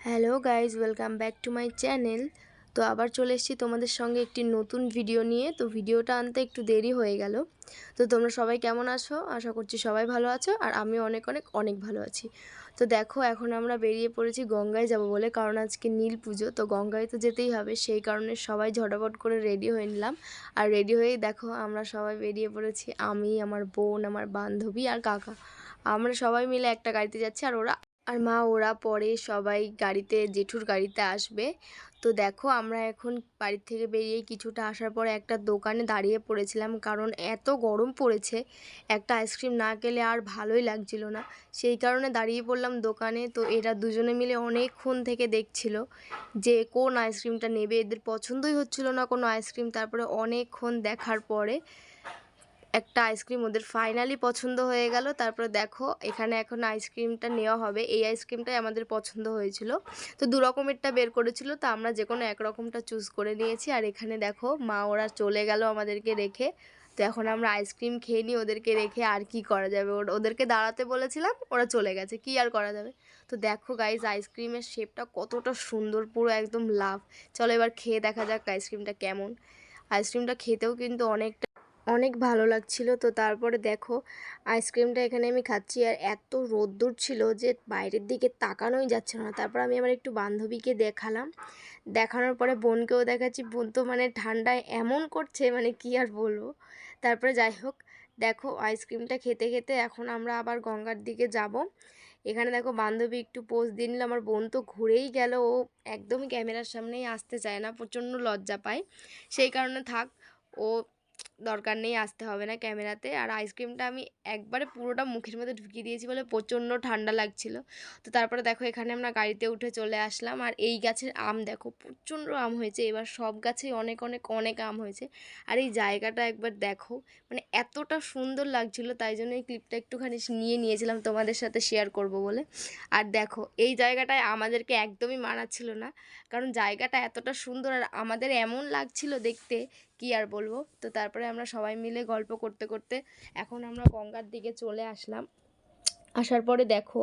Hello guys, welcome back to my channel. তো আবার চলে এসেছি তোমাদের সঙ্গে একটি নতুন ভিডিও নিয়ে। তো ভিডিওটা আনতে একটু দেরি হয়ে গেল। তো তোমরা সবাই কেমন আছো? আশা করছি সবাই ভালো আছো, আর আমি অনেক অনেক অনেক ভালো আছি। তো দেখো, এখন আমরা বেরিয়ে পড়েছি গঙ্গায় যাব বলে, কারণ আজকে নীল পুজো। তো গঙ্গায় তো যেতেই হবে, সেই কারণে সবাই ঝটাপট করে রেডি হয়ে নিলাম। আর রেডি হয়েই দেখো আমরা সবাই বেরিয়ে পড়েছি। আমি, আমার বোন, আমার বান্ধবী আর কাকা, আমরা সবাই মিলে একটা গাড়িতে যাচ্ছি। আর মা ওরা পরে সবাই গাড়িতে, জেঠুর গাড়িতে আসবে। তো দেখো, আমরা এখন বাড়ির থেকে বেরিয়ে কিছুটা আসার পরে একটা দোকানে দাঁড়িয়ে পড়েছিলাম, কারণ এত গরম পড়েছে, একটা আইসক্রিম না খেলে আর ভালোই লাগছিল না। সেই কারণে দাঁড়িয়ে পড়লাম দোকানে। তো এরা দুজনে মিলে অনেকক্ষণ থেকে দেখছিল যে কোন আইসক্রিমটা নেবে। এদের পছন্দই হচ্ছিল না কোনো আইসক্রিম। তারপরে অনেকক্ষণ দেখার পরে একটা আইসক্রিম ওদের ফাইনালি পছন্দ হয়ে গেল। তারপরে দেখো, এখানে এখন আইসক্রিমটা নেওয়া হবে। এই আইসক্রিমটাই আমাদের পছন্দ হয়েছিল। তো দু রকমেরটা বের করেছিল, তো আমরা যে কোনো এক রকমটা চুজ করে নিয়েছি। আর এখানে দেখো, মা ওরা চলে গেল আমাদেরকে রেখে। তো এখন আমরা আইসক্রিম খেয়ে নিই ওদেরকে রেখে। আর কি করা যাবে, ওদেরকে দাঁড়াতে বলেছিলাম, ওরা চলে গেছে, কি আর করা যাবে। তো দেখো গাইজ, আইসক্রিমের শেপটা কতটা সুন্দর, পুরো একদম লাভ। চলো এবার খেয়ে দেখা যাক আইসক্রিমটা কেমন। আইসক্রিমটা খেতেও কিন্তু অনেক ভালো লাগছিল। তো তারপরে দেখো, আইসক্রিমটা এখানে আমি খাচ্ছি, আর এত রোদ্দুর ছিল যে বাইরের দিকে তাকানোই যাচ্ছিল না। তারপর আমি আমার একটু বান্ধবীকে দেখালাম, দেখানোর পরে বোনকেও দেখাচ্ছি। বোন তো মানে ঠান্ডায় এমন করছে, মানে কি আর বলবো। তারপরে যাই হোক, দেখো আইসক্রিমটা খেতে খেতে এখন আমরা আবার গঙ্গার দিকে যাব। এখানে দেখো, বান্ধবী একটু পোজ দিয়ে নিল, আমার বোন তো ঘুরেই গেল। ও একদমই ক্যামেরার সামনেই আসতে চায় না, প্রচণ্ড লজ্জা পায়। সেই কারণে থাক, ও দরকার নেই, আসতে হবে না ক্যামেরাতে। আর আইসক্রিমটা আমি একবারে পুরোটা মুখের মধ্যে ঢুকিয়ে দিয়েছি বলে প্রচণ্ড ঠান্ডা লাগছিল। তো তারপরে দেখো, এখানে আমরা গাড়িতে উঠে চলে আসলাম। আর এই গাছের আম দেখো, প্রচণ্ড আম হয়েছে এবার, সব গাছেই অনেক অনেক অনেক আম হয়েছে। আর এই জায়গাটা একবার দেখো, মানে এতটা সুন্দর লাগছিল, তাই জন্য এই ক্লিপটা একটুখানি নিয়েছিলাম তোমাদের সাথে শেয়ার করব বলে। আর দেখো, এই জায়গাটায় আমাদেরকে একদমই মানাচ্ছিল না, কারণ জায়গাটা এতটা সুন্দর আর আমাদের এমন লাগছিল দেখতে, কি আর বলবো। তো তারপরে আমরা সবাই মিলে গল্প করতে করতে এখন আমরা গঙ্গার দিকে চলে আসলাম। আসার পরে দেখো,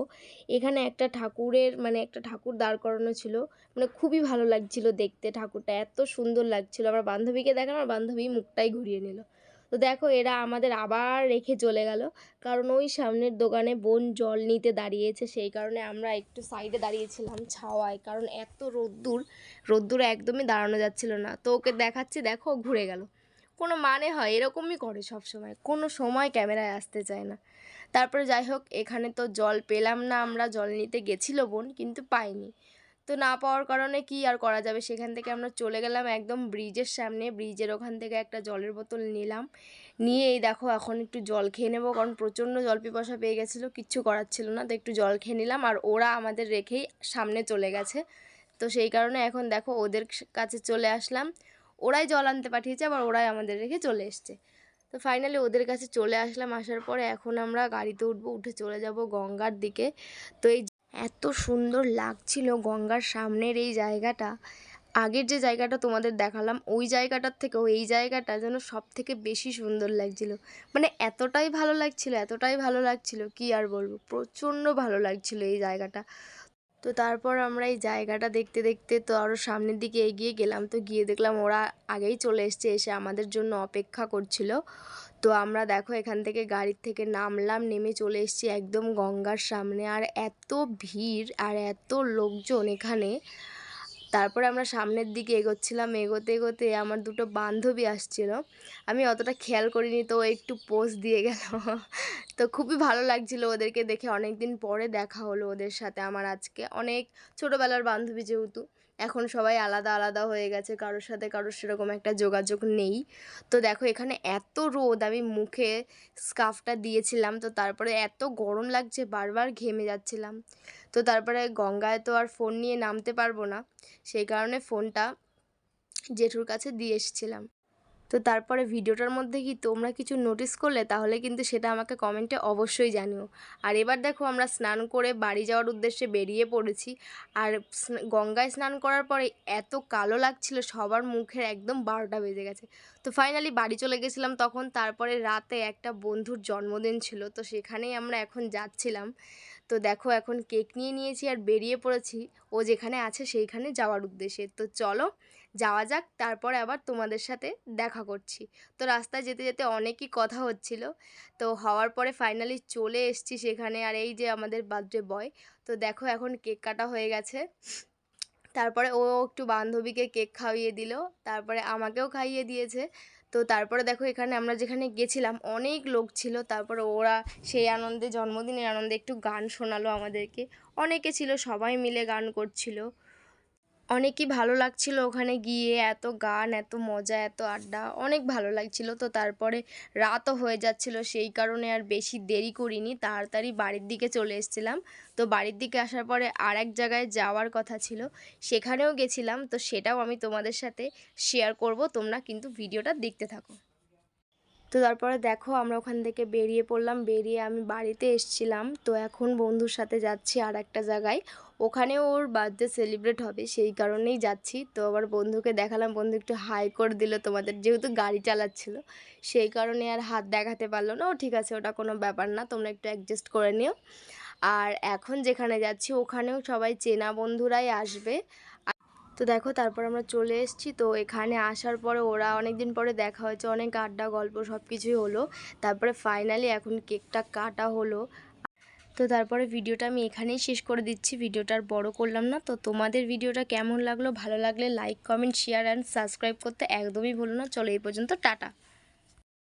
এখানে একটা ঠাকুরের, মানে একটা ঠাকুর দাঁড় করানো ছিল, মানে খুবই ভালো লাগছিল দেখতে, ঠাকুরটা এত সুন্দর লাগছিল। আমার বান্ধবীকে দেখে আমার বান্ধবী মুখটাই ঘুরিয়ে নিল। তো দেখো, এরা আমাদের আবার রেখে চলে গেল, কারণ ওই সামনের দোকানে বোন জল নিতে দাঁড়িয়েছে। সেই কারণে আমরা একটু সাইডে দাঁড়িয়েছিলাম ছাওয়ায়, কারণ এত রোদ্দুরে একদমই দাঁড়ানো যাচ্ছিল না। তো ওকে দেখাচ্ছি, দেখো ঘুরে গেল। কোনো মানে হয়? এরকমই করে সব সময়, কোনো সময় ক্যামেরায় আসতে চায় না। তারপরে যাই হোক, এখানে তো জল পেলাম না, আমরা জল নিতে গেছিল বোন, কিন্তু পাইনি। তো না পাওয়ার কারণে কি আর করা যাবে, সেখান থেকে আমরা চলে গেলাম একদম ব্রিজের সামনে। ব্রিজের ওখান থেকে একটা জলের বোতল নিলাম, নিয়ে এই দেখো এখন একটু জল খেয়ে নেবো, কারণ প্রচণ্ড জল পিপাসা পেয়ে গেছিলো, কিচ্ছু করার ছিল না। তো একটু জল খেয়ে নিলাম, আর ওরা আমাদের রেখেই সামনে চলে গেছে। তো সেই কারণে এখন দেখো, ওদের কাছে চলে আসলাম। ওরাই জল আনতে পাঠিয়েছে, আবার ওরাই আমাদের রেখে চলে এসছে। তো ফাইনালি ওদের কাছে চলে আসলাম। আসার পরে এখন আমরা গাড়িতে উঠবো, উঠে চলে যাব গঙ্গার দিকে। তো এই এত সুন্দর লাগছিল গঙ্গার সামনের এই জায়গাটা, আগের যে জায়গাটা তোমাদের দেখালাম ওই জায়গাটার থেকেও এই জায়গাটা যেন সব থেকে বেশি সুন্দর লাগছিল। মানে এতটাই ভালো লাগছিল, এতটাই ভালো লাগছিল, কি আর বলবো, প্রচণ্ড ভালো লাগছিল এই জায়গাটা। তো তারপর আমরা এই জায়গাটা দেখতে দেখতে তো আরও সামনের দিকে এগিয়ে গেলাম। তো গিয়ে দেখলাম ওরা আগেই চলে এসছে, এসে আমাদের জন্য অপেক্ষা করছিল। তো আমরা দেখো, এখান থেকে গাড়ির থেকে নামলাম, নেমে চলে এসেছি একদম গঙ্গার সামনে। আর এত ভিড় আর এত লোকজন এখানে। তারপরে আমরা সামনের দিকে এগোচ্ছিলাম, এগোতে এগোতে আমার দুটো বান্ধবী আসছিল, আমি অতটা খেয়াল করিনি, তো একটু পোজ দিয়ে গেল। তো খুবই ভালো লাগছিল ওদেরকে দেখে, অনেক দিন পরে দেখা হলো ওদের সাথে আমার আজকে। অনেক ছোটোবেলার বান্ধবী যেহেতু, এখন সবাই আলাদা আলাদা হয়ে গেছে, কারোর সাথে কারোর সেরকম একটা যোগাযোগ নেই। তো দেখো, এখানে এত রোদ, আমি মুখে স্কার্ফটা দিয়েছিলাম, তো তারপরে এত গরম লাগছে, বারবার ঘেমে যাচ্ছিলাম। তো তারপরে গঙ্গায় তো আর ফোন নিয়ে নামতে পারবো না, সেই কারণে ফোনটা জেঠুর কাছে দিয়ে এসেছিলাম। তো তারপরে ভিডিওটার মধ্যে কি তোমরা কিছু নোটিস করলে, তাহলে কিন্তু সেটা আমাকে কমেন্টে অবশ্যই জানিও। আর এবার দেখো, আমরা স্নান করে বাড়ি যাওয়ার উদ্দেশ্যে বেরিয়ে পড়েছি। আর গঙ্গায় স্নান করার পরে এত কালো লাগছিল সবার মুখের, একদম 12টা বেজে গেছে। তো ফাইনালি বাড়ি চলে গেছিলাম তখন। তারপরে রাতে একটা বন্ধুর জন্মদিন ছিল, তো সেখানেই আমরা এখন যাচ্ছিলাম। তো দেখো এখন কেক নিয়ে নিয়েছি আর বেরিয়ে পড়েছি ও যেখানে আছে সেইখানে যাওয়ার উদ্দেশ্যে। তো চলো যাওয়া যাক, তারপরে আবার তোমাদের সাথে দেখা করছি। তো রাস্তায় যেতে যেতে অনেকই কথা হচ্ছিল, তো হওয়ার পরে ফাইনালি চলে এসেছি সেখানে। আর এই যে আমাদের বার্থডে বয়, তো দেখো এখন কেক কাটা হয়ে গেছে। তারপরে ও একটু বান্ধবীকে কেক খাইয়ে দিল, তারপরে আমাকেও খাইয়ে দিয়েছে। তো তারপরে দেখো এখানে আমরা যেখানে গেছিলাম অনেক লোক ছিল, তারপরে ওরা সেই আনন্দে, জন্মদিনের আনন্দে একটু গান শোনালো আমাদেরকে। অনেকে ছিল, সবাই মিলে গান করছিল, অনেকই ভালো লাগছিল ওখানে গিয়ে। এত গান, এত মজা, এত আড্ডা, অনেক ভালো লাগছিল। তো তারপরে রাতও হয়ে যাচ্ছিল, সেই কারণে আর বেশি দেরি করিনি, তাড়াতাড়ি বাড়ির দিকে চলে এসেছিলাম। তো বাড়ির দিকে আসার পরে আর এক জায়গায় যাওয়ার কথা ছিল, সেখানেও গেছিলাম। তো সেটাও আমি তোমাদের সাথে শেয়ার করব, তোমরা কিন্তু ভিডিওটা দেখতে থাকো। তো তারপরে দেখো আমরা ওখান থেকে বেরিয়ে পড়লাম, বেরিয়ে আমি বাড়িতে এসছিলাম। তো এখন বন্ধুর সাথে যাচ্ছি আর একটা জায়গায়, ওখানে ওর বার্থডে সেলিব্রেট হবে, সেই কারণেই যাচ্ছি। তো আবার বন্ধুকে দেখালাম, বন্ধু একটু হাই করে দিল তোমাদের, যেহেতু গাড়ি চালাচ্ছিল সেই কারণে আর হাত দেখাতে পারলো না। ও ঠিক আছে, ওটা কোনো ব্যাপার না, তোমরা একটু অ্যাডজাস্ট করে নিও। আর এখন যেখানে যাচ্ছি ওখানেও সবাই চেনা বন্ধুরাই আসবে। তো দেখো তারপর আমরা চলে এসেছি। তো এখানে আসার পরে ওরা অনেক দিন পরে দেখা হয়েছে, অনেক আড্ডা গল্প সব কিছুই হলো। তারপরে ফাইনালি এখন কেকটা কাটা হলো। তো তারপরে ভিডিওটা আমি এখানেই শেষ করে দিচ্ছি, ভিডিওটা আর বড় করলাম না। তো তোমাদের ভিডিওটা কেমন লাগলো, ভালো লাগলে like, comment, share and subscribe করতে একদমই ভুলো না। চলো এই পর্যন্ত, টাটা।